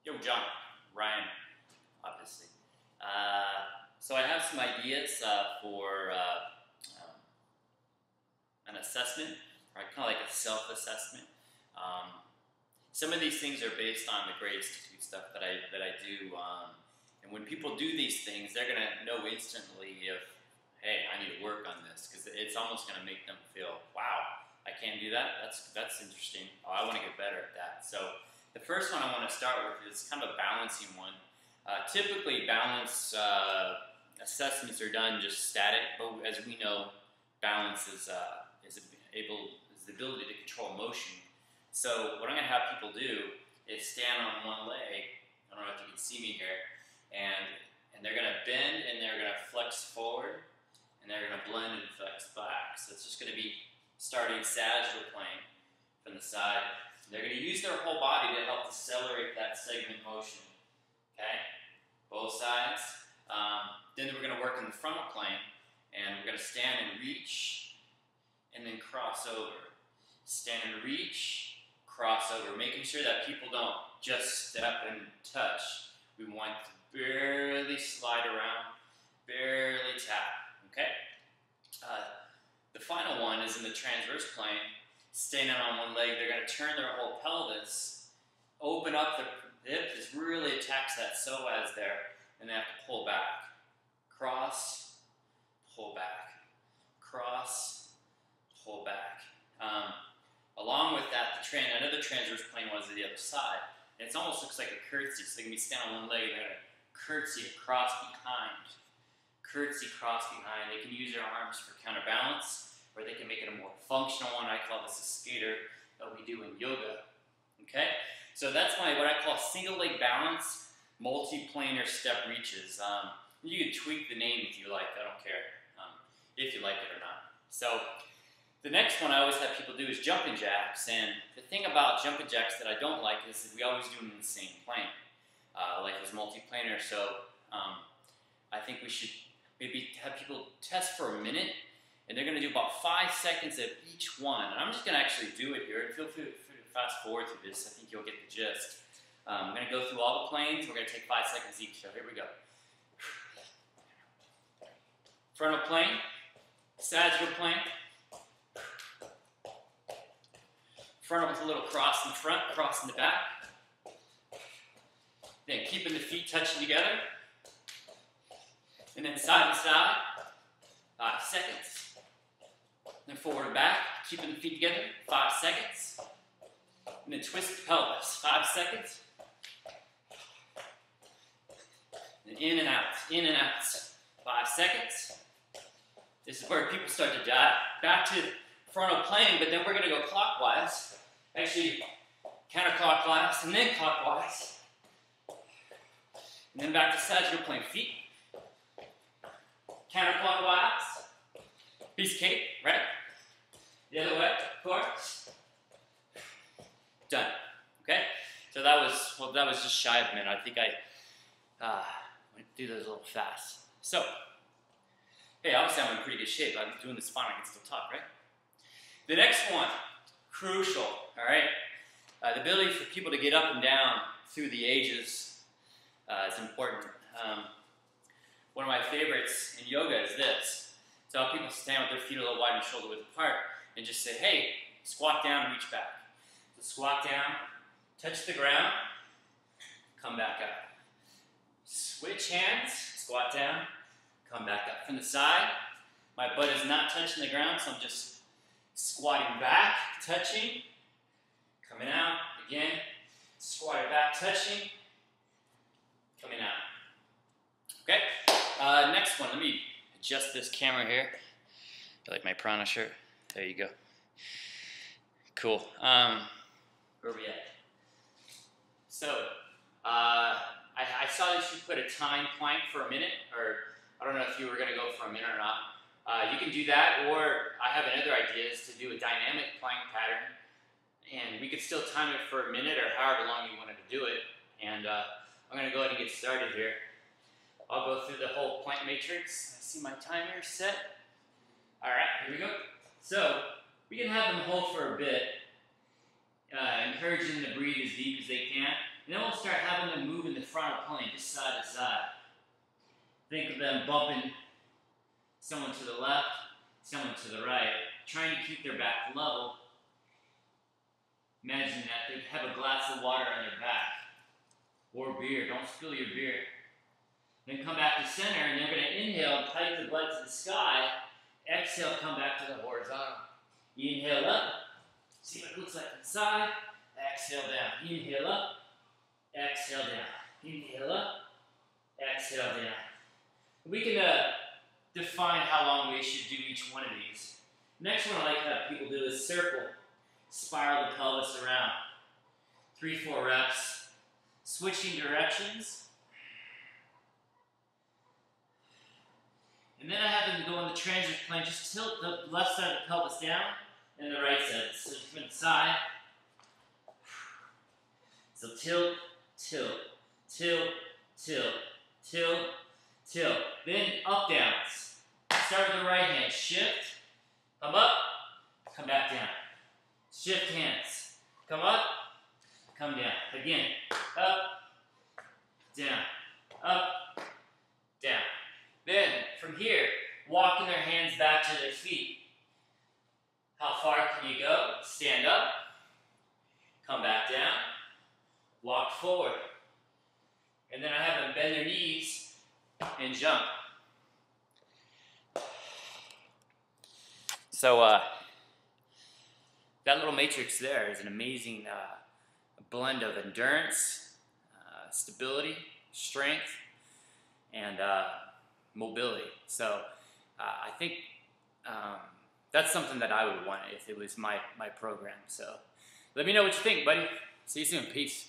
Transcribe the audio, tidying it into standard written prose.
Yo, John, Ryan, obviously. So I have some ideas for an assessment, or kind of like a self-assessment. Some of these things are based on the Gray Institute stuff that I do, and when people do these things, they're gonna know instantly if, hey, I need to work on this, because it's almost gonna make them feel, wow, I can't do that. That's interesting. Oh, I want to get better at that. So the first one I want to start with is kind of a balancing one. Typically, balance assessments are done just static, but as we know, balance is the ability to control motion. So what I'm going to have people do is stand on one leg. I don't know if you can see me here, and they're going to bend and they're going to flex forward, and they're going to blend and flex back. So it's just going to be starting sagittal plane from the side. They're going to use their whole body to help accelerate that segment motion. Okay, both sides. Then we're going to work in the frontal plane, and we're going to stand and reach, and then cross over. Stand and reach, cross over, making sure that people don't just step and touch. We want to barely slide around, barely tap. Okay. The final one is in the transverse plane. Standing on one leg, they're going to turn their whole pelvis, open up the hip, just really attacks that psoas there, and they have to pull back. Cross, pull back. Cross, pull back. Along with that, I know the transverse plane was the other side, and it almost looks like a curtsy, so they can be standing on one leg, and they're going to curtsy across behind. Curtsy cross behind. They can use their arms for counterbalance, or they can make it a more functional one. I call this a skater that we do in yoga. Okay? So that's what I call single leg balance, multi-planar step reaches. You can tweak the name if you like, I don't care if you like it or not. So the next one I always have people do is jumping jacks, and the thing about jumping jacks that I don't like is that we always do them in the same plane. Like it's multi-planar, so I think we should maybe have people test for a minute, and they're going to do about 5 seconds of each one. And I'm just going to actually do it here, and feel free to fast forward through this. I think you'll get the gist. I'm going to go through all the planes. We're going to take 5 seconds each, so here we go. Frontal plane, sagittal plane, frontal with a little cross in the front, cross in the back. Then keeping the feet touching together. And then side to side, 5 seconds. Then forward and back, keeping the feet together, 5 seconds. And then twist the pelvis, 5 seconds. And in and out, 5 seconds. This is where people start to dive back to frontal plane, but then we're going to go clockwise. Actually, counterclockwise and then clockwise. And then back to sagittal plane. Feet. Counterclockwise. Piece of cake, right? The other way, of course. Done. Okay? So that was just shy of a minute. I think I went through those a little fast. So, hey, obviously I'm in pretty good shape. I'm doing this fine, I can still talk, right? The next one, crucial, all right? The ability for people to get up and down through the ages is important. One of my favorites in yoga is this. So how people stand with their feet a little wide and shoulder width apart and just say, hey, squat down, reach back. So squat down, touch the ground, come back up. Switch hands, squat down, come back up. From the side, my butt is not touching the ground, so I'm just squatting back, touching, coming out, again, squatting back, touching, coming out. Okay, next one, let me adjust this camera here. I like my Prana shirt. There you go. Cool. Where are we at? So, I saw that you put a time plank for a minute, or I don't know if you were going to go for a minute or not. You can do that, or I have another idea is to do a dynamic plank pattern, and we could still time it for a minute or however long you wanted to do it. And I'm going to go ahead and get started here. I'll go through the whole plank matrix. I see my timer set. All right, here we go. So we can have them hold for a bit, encouraging them to breathe as deep as they can, and then we'll start having them them moving the frontal plane just side to side. Think of them bumping someone to the left, someone to the right, trying to keep their back level. Imagine that they have a glass of water on their back, or beer. Don't spill your beer. Then come back to center, and they're going to inhale and pike the butt to the sky. Exhale, come back to the horizontal. Inhale up. See what it looks like inside. Exhale down. Inhale up. Exhale down. Inhale up. Exhale down. We can define how long we should do each one of these. Next one I like to have people do is circle. Spiral the pelvis around. 3-4 reps. Switching directions. And then I have them go on the transit plane. Just tilt the left side of the pelvis down and the right side. So from the side. So tilt, tilt, tilt, tilt, tilt, tilt. Then up downs. Start with the right hand. Shift. Come up. Come back down. Shift hands. Come up. Come down. Again. Up. Down. Up. Down. Then, from here, walking their hands back to their feet. How far can you go? Stand up. Come back down. Walk forward. And then I have them bend their knees and jump. So, that little matrix there is an amazing blend of endurance, stability, strength, and mobility. So I think that's something that I would want if it was my program. So let me know what you think, buddy. See you soon. Peace.